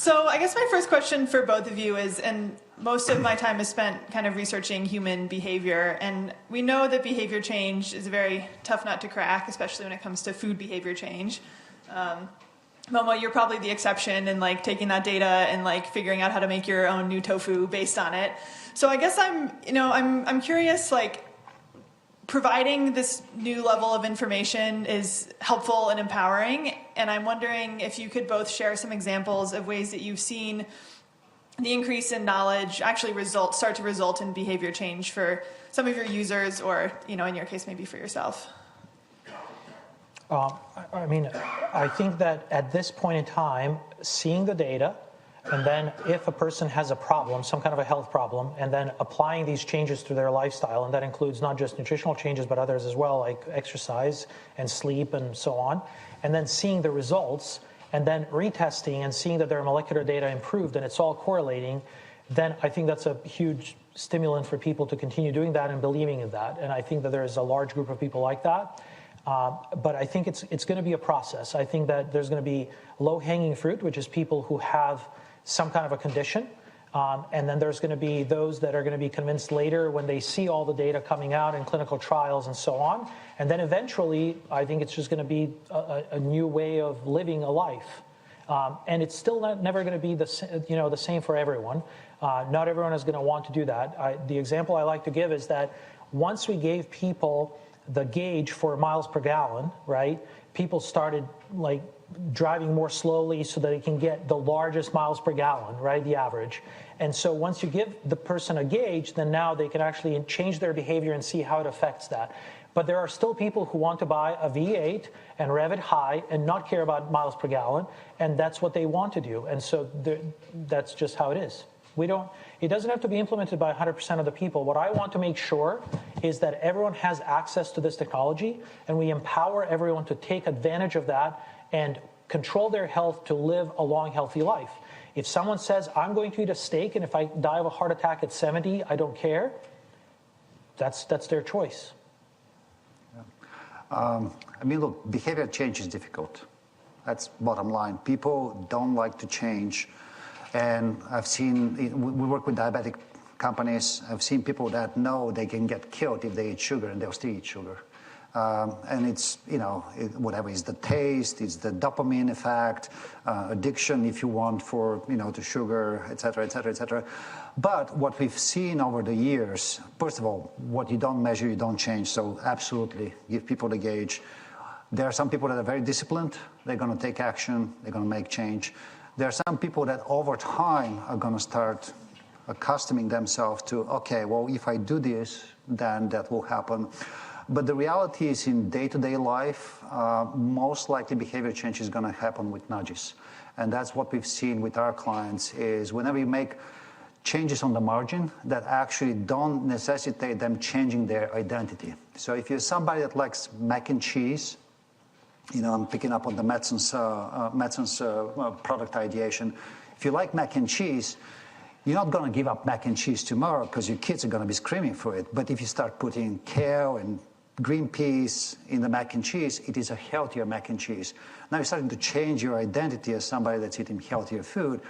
So I guess my first question for both of you is, and most of my time is spent kind of researching human behavior, and we know that behavior change is a very tough nut to crack, especially when it comes to food behavior change. Momo, you're probably the exception in like taking that data and like figuring out how to make your own new tofu based on it. So I guess I'm curious, like, providing this new level of information is helpful and empowering, and I'm wondering if you could both share some examples of ways that you've seen the increase in knowledge actually start to result in behavior change for some of your users, or in your case, maybe for yourself. I think that at this point in time, seeing the data, and then if a person has a problem, some kind of a health problem, and then applying these changes to their lifestyle, and that includes not just nutritional changes, but others as well, like exercise and sleep and so on, and then seeing the results, and then retesting and seeing that their molecular data improved and it's all correlating, then I think that's a huge stimulant for people to continue doing that and believing in that. And I think that there's a large group of people like that. But I think it's going to be a process. I think that there's going to be low-hanging fruit, which is people who have some kind of a condition. And then there's going to be those that are going to be convinced later when they see all the data coming out in clinical trials and so on. And then eventually, I think it's just going to be a new way of living a life. And it's still never going to be the same for everyone. Not everyone is going to want to do that. The example I like to give is that once we gave people the gauge for miles per gallon, right, people started like driving more slowly so that they can get the largest miles per gallon, right, the average. And so once you give the person a gauge, then now they can actually change their behavior and see how it affects that. But there are still people who want to buy a V8 and rev it high and not care about miles per gallon, and that's what they want to do. And so that's just how it is. It doesn't have to be implemented by 100% of the people. What I want to make sure is that everyone has access to this technology, and we empower everyone to take advantage of that and control their health to live a long, healthy life. If someone says, I'm going to eat a steak, and if I die of a heart attack at 70, I don't care, that's their choice. Look, behavior change is difficult. That's bottom line. People don't like to change. And I've seen, we work with diabetic companies. I've seen people that know they can get killed if they eat sugar, and they'll still eat sugar. And it's, whatever is the taste, it's the dopamine effect, addiction, if you want, for, to sugar, et cetera, et cetera, et cetera. But what we've seen over the years, first of all, what you don't measure, you don't change. So absolutely, give people the gauge. There are some people that are very disciplined. They're going to take action. They're going to make change. There are some people that over time are going to start accustoming themselves to, okay, well, if I do this, then that will happen. But the reality is, in day-to-day life, most likely behavior change is going to happen with nudges. And that's what we've seen with our clients is whenever you make changes on the margin that actually don't necessitate them changing their identity. So if you're somebody that likes mac and cheese, I'm picking up on the Matson's product ideation. If you like mac and cheese, you're not going to give up mac and cheese tomorrow because your kids are going to be screaming for it. But if you start putting kale and green peas in the mac and cheese, it is a healthier mac and cheese. Now you're starting to change your identity as somebody that's eating healthier food.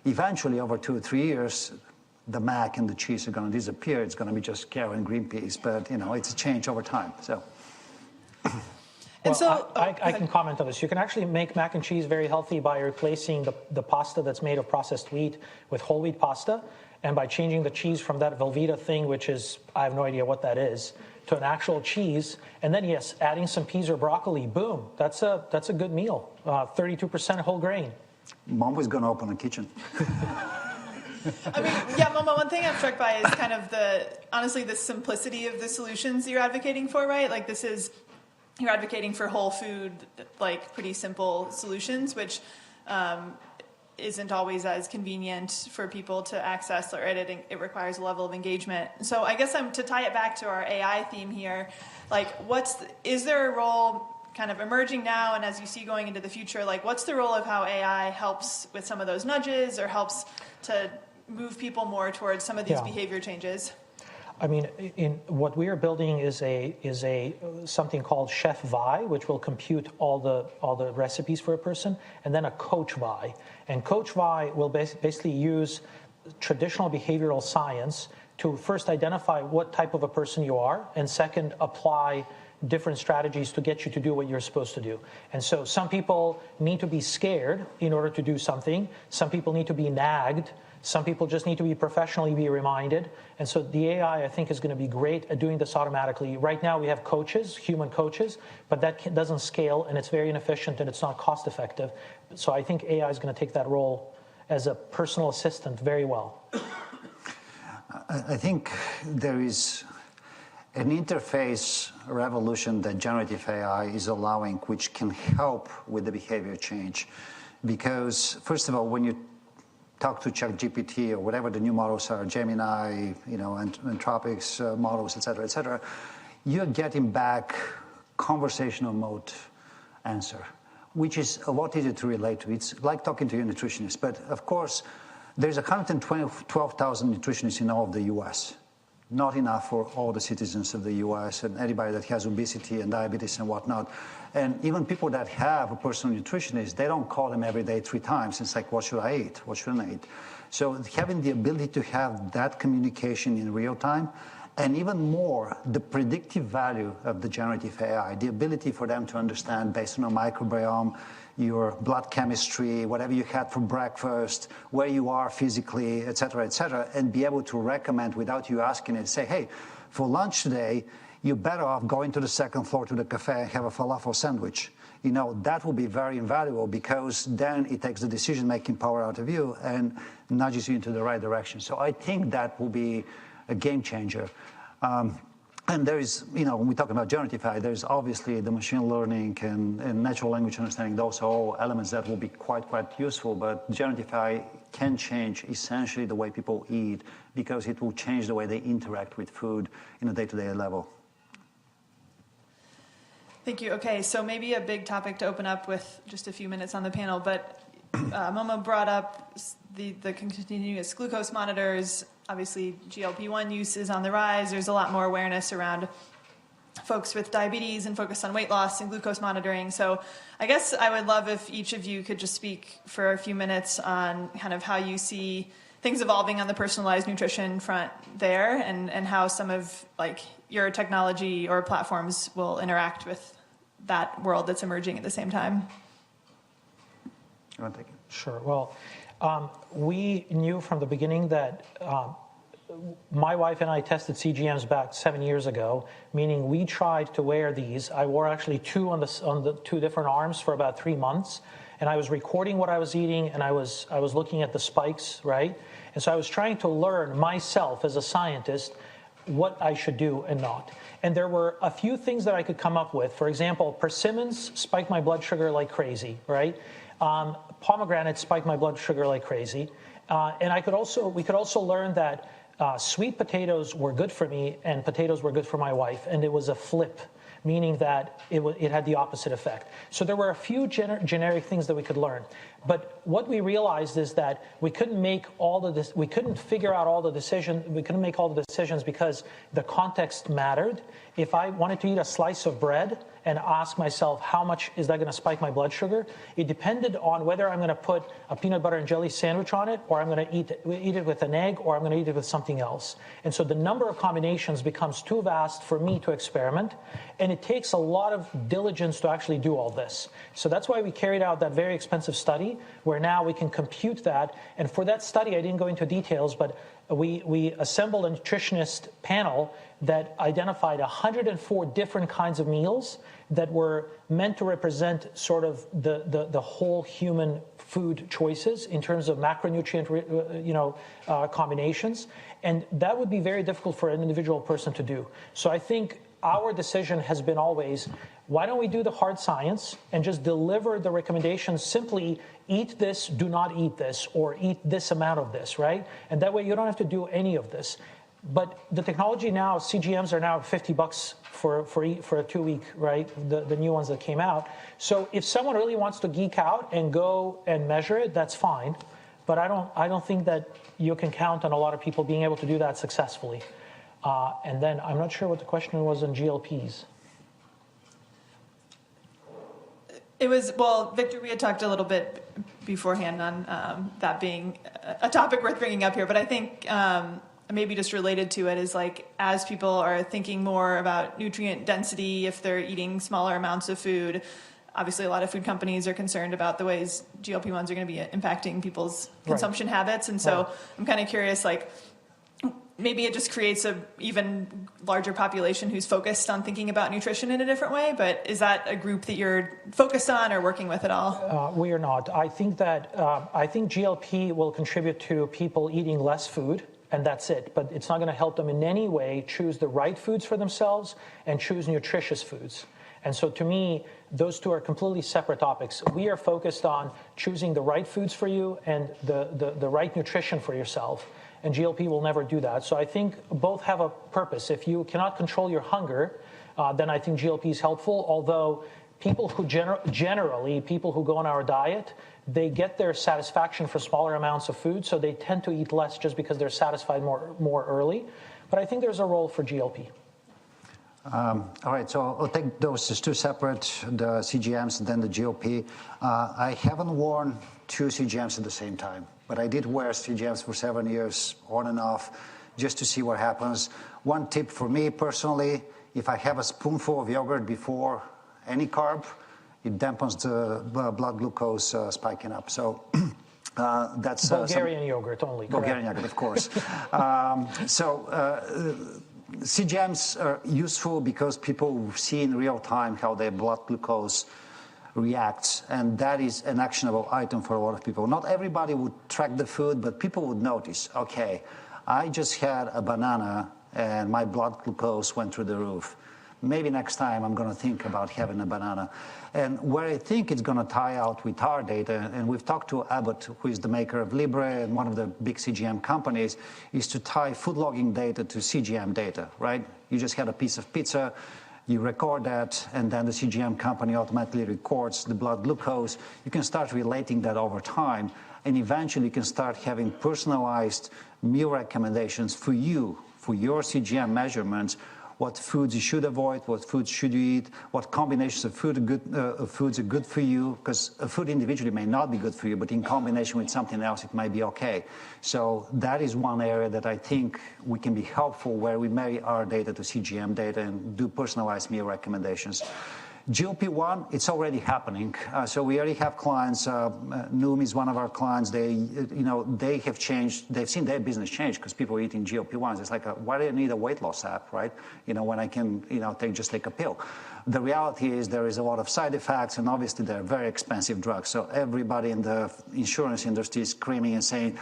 Eventually, over 2 or 3 years, the mac and the cheese are going to disappear. It's going to be just kale and green peas. But, it's a change over time. So. Well, I can comment on this. You can actually make mac and cheese very healthy by replacing the pasta that's made of processed wheat with whole wheat pasta, and by changing the cheese from that Velveeta thing, which is, I have no idea what that is, to an actual cheese. And then, yes, adding some peas or broccoli, boom, that's a good meal. 32% whole grain. Mom was going to open a kitchen. Momo, one thing I'm struck by is kind of the simplicity of the solutions you're advocating for, right? Like you're advocating for whole food, like pretty simple solutions, which isn't always as convenient for people to access, or it requires a level of engagement. So I guess to tie it back to our AI theme here, like is there a role kind of emerging now, and as you see going into the future, like what's the role of how AI helps with some of those nudges or helps to move people more towards some of these behavior changes? I mean, in what we are building is something called Chef Vi, which will compute all the recipes for a person, and then a Coach Vi. And Coach Vi will basically use traditional behavioral science to first identify what type of a person you are, and second, apply different strategies to get you to do what you're supposed to do. And so some people need to be scared in order to do something. Some people need to be nagged. Some people just need to be professionally be reminded. And so the AI, I think, is going to be great at doing this automatically. Right now we have coaches, human coaches, but that doesn't scale, and it's very inefficient, and it's not cost effective. So I think AI is going to take that role as a personal assistant very well. I think there is an interface revolution that generative AI is allowing, which can help with the behavior change. Because, first of all, when you talk to ChatGPT or whatever the new models are, Gemini, Anthropic's models, et cetera, you're getting back conversational mode answer, which is a lot easier to relate to. It's like talking to your nutritionist. But, of course, there's 112,000 nutritionists in all of the U.S., not enough for all the citizens of the U.S. and anybody that has obesity and diabetes and whatnot. And even people that have a personal nutritionist, they don't call them every day 3 times. It's like, what should I eat? What shouldn't I eat? So having the ability to have that communication in real time, and even more, the predictive value of the generative AI, the ability for them to understand based on a microbiome, your blood chemistry, whatever you had for breakfast, where you are physically, et cetera, and be able to recommend without you asking it, say, hey, for lunch today, you're better off going to the second floor to the cafe and have a falafel sandwich. That will be very invaluable, because then it takes the decision-making power out of you and nudges you into the right direction. So I think that will be a game changer. And there is, when we talk about generative AI, there's obviously the machine learning and natural language understanding. Those are all elements that will be quite useful. But generative AI can change essentially the way people eat, because it will change the way they interact with food in a day-to-day level. Thank you. Okay, so maybe a big topic to open up with just a few minutes on the panel, but Momo brought up the continuous glucose monitors. Obviously, GLP-1 use is on the rise. There's a lot more awareness around folks with diabetes and focus on weight loss and glucose monitoring. So I guess I would love if each of you could just speak for a few minutes on kind of how you see things evolving on the personalized nutrition front there, and how some of your technology or platforms will interact with that world that's emerging at the same time. You want to take it? Sure. Well, we knew from the beginning that my wife and I tested CGMs back 7 years ago, meaning we tried to wear these. I wore actually 2 on the 2 different arms for about 3 months, and I was recording what I was eating, and I was looking at the spikes, right? And so I was trying to learn myself as a scientist what I should do and not. And there were a few things that I could come up with. For example, persimmons spiked my blood sugar like crazy, right? Pomegranates spiked my blood sugar like crazy. And we could also learn that sweet potatoes were good for me and potatoes were good for my wife. And it was a flip, meaning that it had the opposite effect. So there were a few generic things that we could learn. But what we realized is that we couldn't make we couldn't figure out all the decisions. We couldn't make all the decisions because the context mattered. If I wanted to eat a slice of bread and ask myself, how much is that going to spike my blood sugar? It depended on whether I'm going to put a peanut butter and jelly sandwich on it, or I'm going to eat it with an egg, or I'm going to eat it with something else. And so the number of combinations becomes too vast for me to experiment, and it takes a lot of diligence to actually do all this. So that's why we carried out that very expensive study, where now we can compute that. And for that study, I didn't go into details, but we assembled a nutritionist panel that identified 104 different kinds of meals that were meant to represent sort of the whole human food choices in terms of macronutrient combinations. And that would be very difficult for an individual person to do. So I think our decision has been always, why don't we do the hard science and just deliver the recommendations simply, eat this, do not eat this, or eat this amount of this, right? And that way you don't have to do any of this. But the technology now, CGMs are now $50 for a 2-week, right? The new ones that came out. So if someone really wants to geek out and go and measure it, that's fine. But I don't think that you can count on a lot of people being able to do that successfully. And then I'm not sure what the question was on GLPs. It was, well, Victor, we had talked a little bit beforehand on that being a topic worth bringing up here, but I think maybe just related to it is like as people are thinking more about nutrient density, if they're eating smaller amounts of food, obviously a lot of food companies are concerned about the ways GLP-1s are going to be impacting people's consumption habits. And so I'm kind of curious, like, maybe it just creates a even larger population who's focused on thinking about nutrition in a different way, but is that a group that you're focused on or working with at all? We are not. I think GLP will contribute to people eating less food, and that's it. But it's not going to help them in any way choose the right foods for themselves and choose nutritious foods. And so to me, those two are completely separate topics. We are focused on choosing the right foods for you and the right nutrition for yourself. And GLP will never do that. So I think both have a purpose. If you cannot control your hunger, then I think GLP is helpful. Although people who generally, people who go on our diet, they get their satisfaction for smaller amounts of food. So they tend to eat less just because they're satisfied more early. But I think there's a role for GLP. All right, so I'll take those as two separate, the CGMs and then the GLP. I haven't worn two CGMs at the same time, but I did wear CGMs for 7 years on and off just to see what happens. One tip for me personally, if I have a spoonful of yogurt before any carb, it dampens the blood glucose spiking up. So that's Bulgarian yogurt only. Bulgarian yogurt, of course. CGMs are useful because people see in real time how their blood glucose reacts, and that is an actionable item for a lot of people. Not everybody would track the food, but people would notice, okay, I just had a banana and my blood glucose went through the roof. Maybe next time I'm going to think about having a banana. And where I think it's going to tie out with our data, and we've talked to Abbott, who is the maker of Libre and one of the big CGM companies, is to tie food logging data to CGM data, right? You just had a piece of pizza, you record that, and then the CGM company automatically records the blood glucose. You can start relating that over time, and eventually you can start having personalized meal recommendations for you, for your CGM measurements, what foods you should avoid, what foods should you eat, what combinations of foods are good for you, because a food individually may not be good for you, but in combination with something else, it might be okay. So that is one area that I think we can be helpful, where we marry our data to CGM data and do personalized meal recommendations. GLP-1, it's already happening. So we already have clients. Noom is one of our clients. They have changed. They've seen their business change because people are eating GLP-1s. It's like, why do I need a weight loss app, right? When I can, just take a pill. The reality is there is a lot of side effects, and obviously they're very expensive drugs. So everybody in the insurance industry is screaming and saying,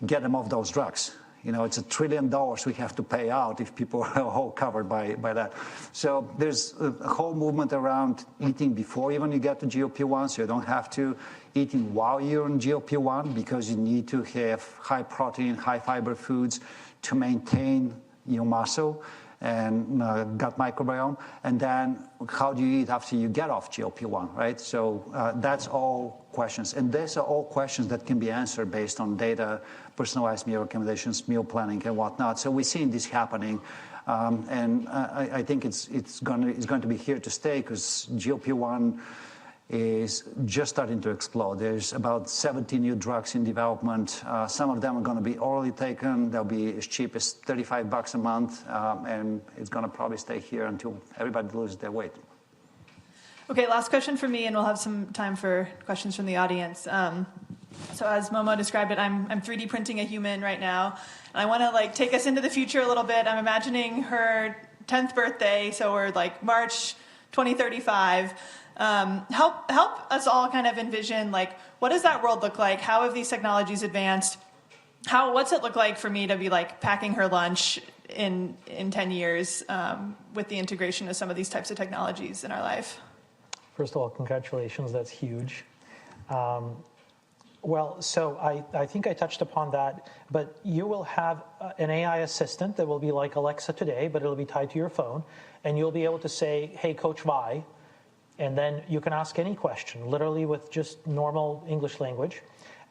get them off those drugs. It's $1 trillion we have to pay out if people are all covered by that. So there's a whole movement around eating before even you get to GLP-1, so you don't have to. Eating while you're on GLP-1, because you need to have high protein, high fiber foods to maintain your muscle and gut microbiome. And then how do you eat after you get off GLP-1, right? So that's all questions. And these are all questions that can be answered based on data, personalized meal recommendations, meal planning, and whatnot. So we're seeing this happening. And I think it's going to be here to stay, because GLP-1 is just starting to explode. There's about 70 new drugs in development. Some of them are going to be orally taken. They'll be as cheap as $35 a month, and it's going to probably stay here until everybody loses their weight. Okay, last question for me, and we'll have some time for questions from the audience. So as Momo described it, I'm 3D printing a human right now, and I want to take us into the future a little bit. I'm imagining her 10th birthday, so we're March 2035. Help us all kind of envision, what does that world look like? How have these technologies advanced? What's it look like for me to be packing her lunch in 10 years with the integration of some of these types of technologies in our life? First of all, congratulations. That's huge. So I think I touched upon that, but you will have an AI assistant that will be like Alexa today, but it'll be tied to your phone, and you'll be able to say, hey, Coach Vi, and then you can ask any question, literally with just normal English language.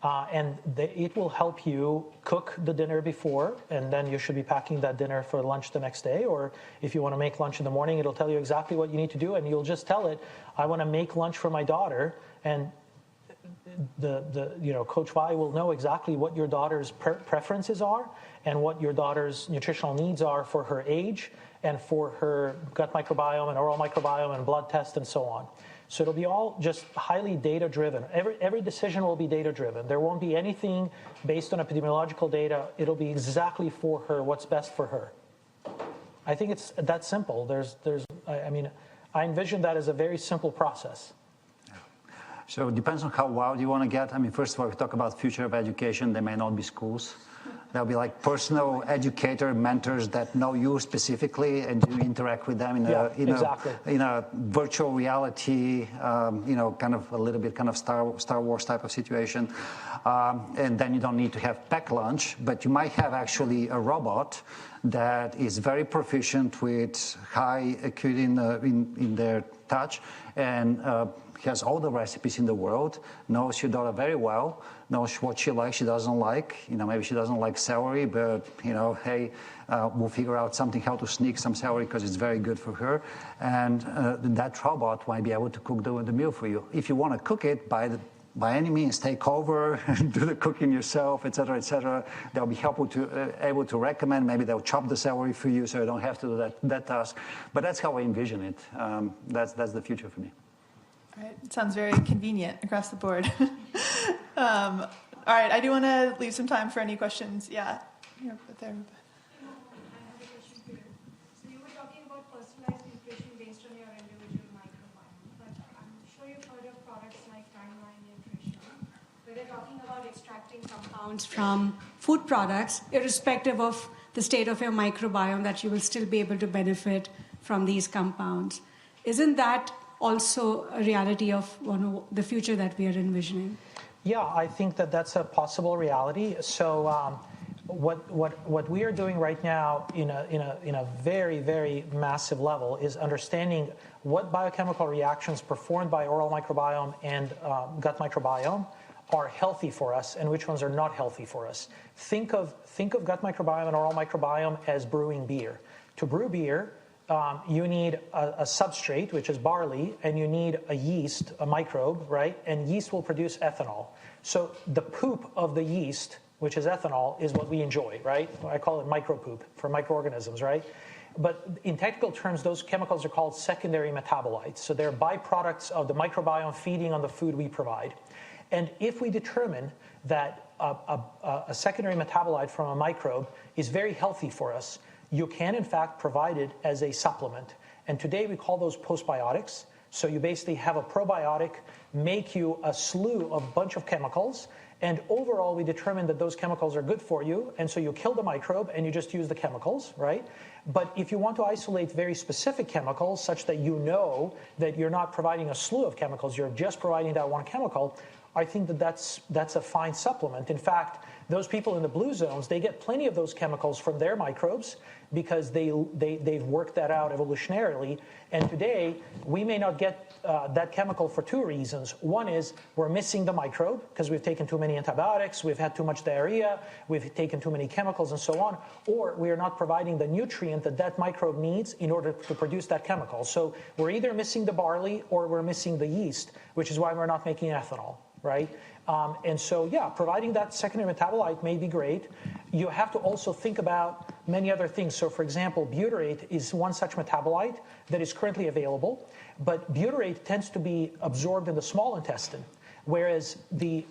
And it will help you cook the dinner before, and then you should be packing that dinner for lunch the next day. Or if you want to make lunch in the morning, it'll tell you exactly what you need to do, and you'll just tell it, I want to make lunch for my daughter, and Coach Y will know exactly what your daughter's preferences are and what your daughter's nutritional needs are for her age and for her gut microbiome and oral microbiome and blood test and so on. So it'll be all just highly data-driven. Every decision will be data-driven. There won't be anything based on epidemiological data. It'll be exactly for her, what's best for her. I think it's that simple. I envision that as a very simple process. So it depends on how wild you want to get. I mean, first of all, we talk about future of education. There may not be schools. There'll be like personal educator mentors that know you specifically, and you interact with them in a virtual reality, kind of a little bit kind of Star Wars type of situation. And then you don't need to have packed lunch, but you might have actually a robot that is very proficient with high acuity in their touch, and has all the recipes in the world, knows your daughter very well, knows what she likes, she doesn't like. Maybe she doesn't like celery, but, hey, we'll figure out something, how to sneak some celery because it's very good for her. And that robot might be able to cook the meal for you. If you want to cook it, by any means, take over and do the cooking yourself, et cetera, they'll be able to recommend. Maybe they'll chop the celery for you so you don't have to do that task. But that's how I envision it. That's the future for me. All right. It sounds very convenient across the board. All right. I do want to leave some time for any questions. Yeah. Here, right there. I have a question for you. So you were talking about personalized nutrition based on your individual microbiome, but I'm sure you've heard of products like Timeline Nutrition, where they're talking about extracting compounds from food products, irrespective of the state of your microbiome, that you will still be able to benefit from these compounds. Isn't that also a reality of the future that we are envisioning? Yeah, I think that's a possible reality. So what we are doing right now in a very, very massive level is understanding what biochemical reactions performed by oral microbiome and gut microbiome are healthy for us and which ones are not healthy for us. Think of gut microbiome and oral microbiome as brewing beer. To brew beer, you need a substrate, which is barley, and you need a yeast, a microbe, right? And yeast will produce ethanol. So the poop of the yeast, which is ethanol, is what we enjoy, right? I call it micropoop for microorganisms, right? But in technical terms, those chemicals are called secondary metabolites. So they're byproducts of the microbiome feeding on the food we provide. And if we determine that a secondary metabolite from a microbe is very healthy for us, you can, in fact, provide it as a supplement. And today we call those postbiotics. So you basically have a probiotic make you a slew of a bunch of chemicals. And overall, we determine that those chemicals are good for you. And so you kill the microbe and you just use the chemicals, right? But if you want to isolate very specific chemicals such that you know that you're not providing a slew of chemicals, you're just providing that one chemical, I think that's a fine supplement. In fact, those people in the blue zones, they get plenty of those chemicals from their microbes because they've worked that out evolutionarily. And today, we may not get that chemical for two reasons. One is we're missing the microbe because we've taken too many antibiotics, we've had too much diarrhea, we've taken too many chemicals and so on, or we are not providing the nutrient that microbe needs in order to produce that chemical. So we're either missing the barley or we're missing the yeast, which is why we're not making ethanol, right? And so, yeah, providing that secondary metabolite may be great. You have to also think about many other things. So, for example, butyrate is one such metabolite that is currently available, but butyrate tends to be absorbed in the small intestine, whereas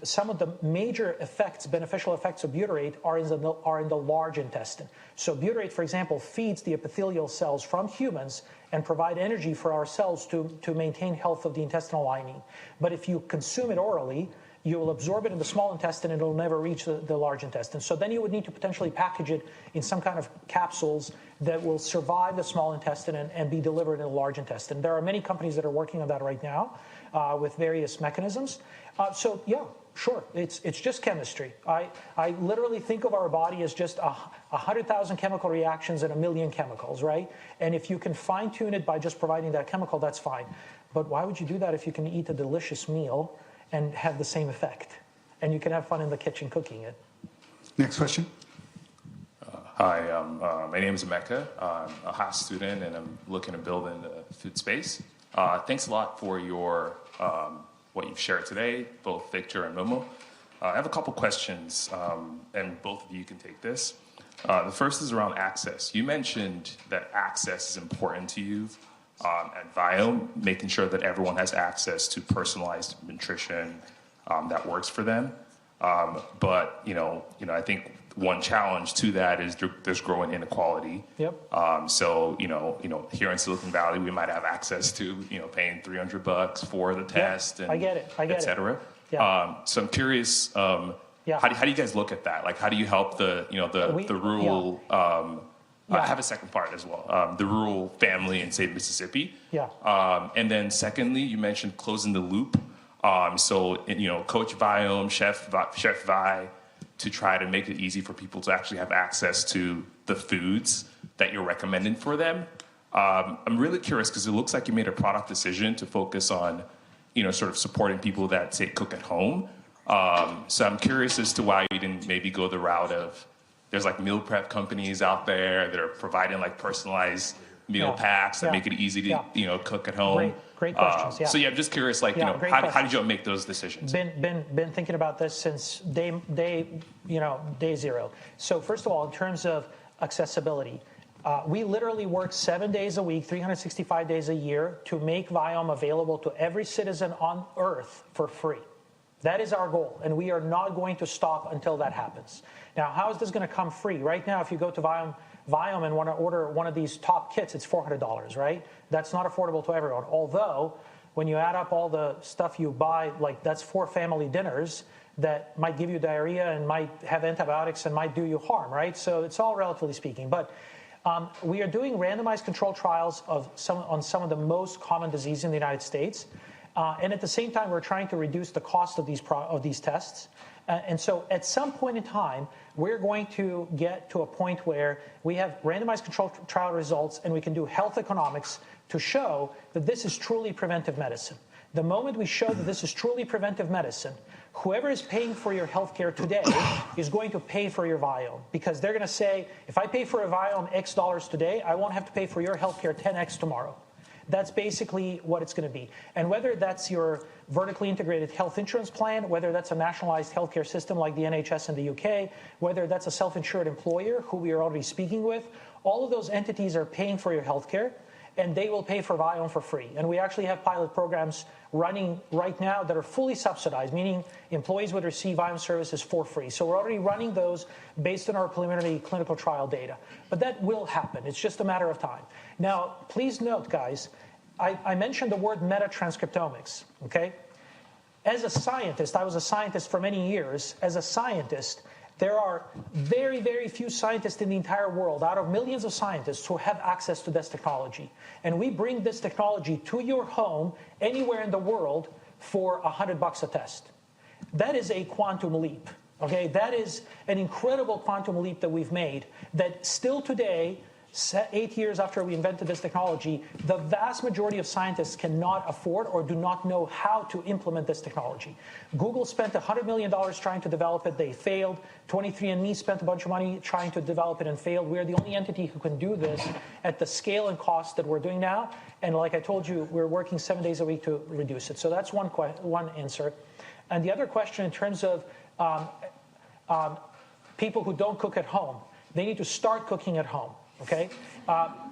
some of the major effects, beneficial effects of butyrate are in the large intestine. So butyrate, for example, feeds the epithelial cells from humans and provide energy for our cells to maintain health of the intestinal lining. But if you consume it orally, you will absorb it in the small intestine and it will never reach the large intestine. So then you would need to potentially package it in some kind of capsules that will survive the small intestine and be delivered in the large intestine. There are many companies that are working on that right now with various mechanisms. So yeah, sure, it's just chemistry. I literally think of our body as just 100,000 chemical reactions and 1 million chemicals, right? And if you can fine tune it by just providing that chemical, that's fine. But why would you do that if you can eat a delicious meal and have the same effect? and you can have fun in the kitchen cooking it. Next question. Hi, my name is Emeka. I'm a Haas student, and I'm looking to build in the food space. Thanks a lot for your what you've shared today, both Victor and Momo. I have a couple questions, and both of you can take this. The first is around access. You mentioned that access is important to you at Viome, making sure that everyone has access to personalized nutrition that works for them. But I think one challenge to that is there's growing inequality. Yep. So here in Silicon Valley, we might have access to paying $300 for the test, and I get it. et cetera. Yeah. So I'm curious, how do you guys look at that? Like, how do you help the rural? I have a second part as well. The rural family in, say, Mississippi. Yeah. And then secondly, you mentioned closing the loop. So Coach Viome, Chef Vi, to try to make it easy for people to actually have access to the foods that you're recommending for them. I'm really curious because it looks like you made a product decision to focus on, sort of supporting people that, say, cook at home. So I'm curious as to why you didn't maybe go the route of, there's like meal prep companies out there that are providing like personalized meal packs that make it easy to, cook at home. Great questions. So I'm just curious, like, how did you make those decisions? Been thinking about this since day zero. So first of all, in terms of accessibility, we literally work 7 days a week, 365 days a year to make Viome available to every citizen on Earth for free. That is our goal, and we are not going to stop until that happens. Now, how is this going to come free? Right now, if you go to Viome and want to order one of these top kits, it's $400, right? That's not affordable to everyone. Although, when you add up all the stuff you buy, like that's 4 family dinners that might give you diarrhea and might have antibiotics and might do you harm, right? So it's all relatively speaking. But we are doing randomized control trials on some of the most common diseases in the United States. And at the same time, we're trying to reduce the cost of these tests. And so at some point in time, we're going to get to a point where we have randomized control trial results and we can do health economics to show that this is truly preventive medicine. The moment we show that this is truly preventive medicine, whoever is paying for your healthcare today is going to pay for your Viome, because they're going to say, if I pay for a Viome X dollars today, I won't have to pay for your healthcare 10X tomorrow. That's basically what it's going to be. And whether that's your vertically integrated health insurance plan, whether that's a nationalized healthcare system like the NHS in the UK, whether that's a self-insured employer who we are already speaking with, all of those entities are paying for your healthcare, and they will pay for Viome for free. And we actually have pilot programs running right now that are fully subsidized, meaning employees would receive Viome services for free. So we're already running those based on our preliminary clinical trial data. But that will happen. It's just a matter of time. Now, please note, guys, I mentioned the word metatranscriptomics, okay? As a scientist, I was a scientist for many years. As a scientist, there are very, very few scientists in the entire world, out of millions of scientists, who have access to this technology. And we bring this technology to your home anywhere in the world for $100 a test. That is a quantum leap, okay? That is an incredible quantum leap that we've made that still today, 8 years after we invented this technology, the vast majority of scientists cannot afford or do not know how to implement this technology. Google spent $100 million trying to develop it. They failed. 23andMe spent a bunch of money trying to develop it and failed. We're the only entity who can do this at the scale and cost that we're doing now. And like I told you, we're working 7 days a week to reduce it. So that's one answer. And the other question in terms of people who don't cook at home, they need to start cooking at home. Okay,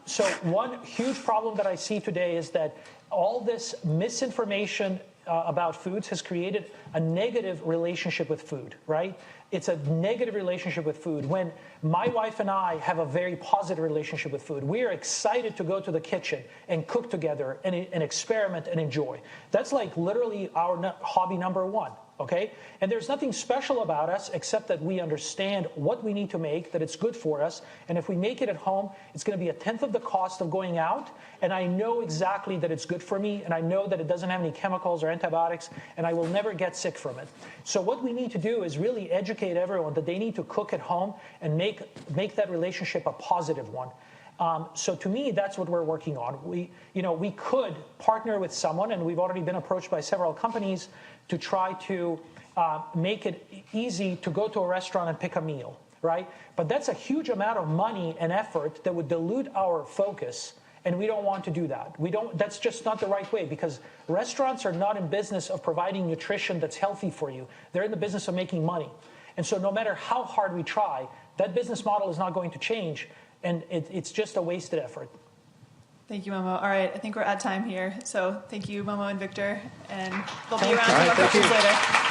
so one huge problem that I see today is that all this misinformation about foods has created a negative relationship with food, right? It's a negative relationship with food. When my wife and I have a very positive relationship with food, we are excited to go to the kitchen and cook together and experiment and enjoy. That's like literally our hobby number one. Okay? And there's nothing special about us except that we understand what we need to make, that it's good for us. And if we make it at home, it's going to be 1/10 of the cost of going out. And I know exactly that it's good for me. And I know that it doesn't have any chemicals or antibiotics. And I will never get sick from it. So what we need to do is really educate everyone that they need to cook at home and make that relationship a positive one. So to me, that's what we're working on. We could partner with someone, and we've already been approached by several companies to try to make it easy to go to a restaurant and pick a meal, right? But that's a huge amount of money and effort that would dilute our focus, and we don't want to do that. That's just not the right way, because restaurants are not in business of providing nutrition that's healthy for you. They're in the business of making money. And so no matter how hard we try, that business model is not going to change, and it's just a wasted effort. Thank you, Momo. All right, I think we're at time here. So thank you, Momo and Victor, and we'll be Thank around you. for more All right, thank questions you. later.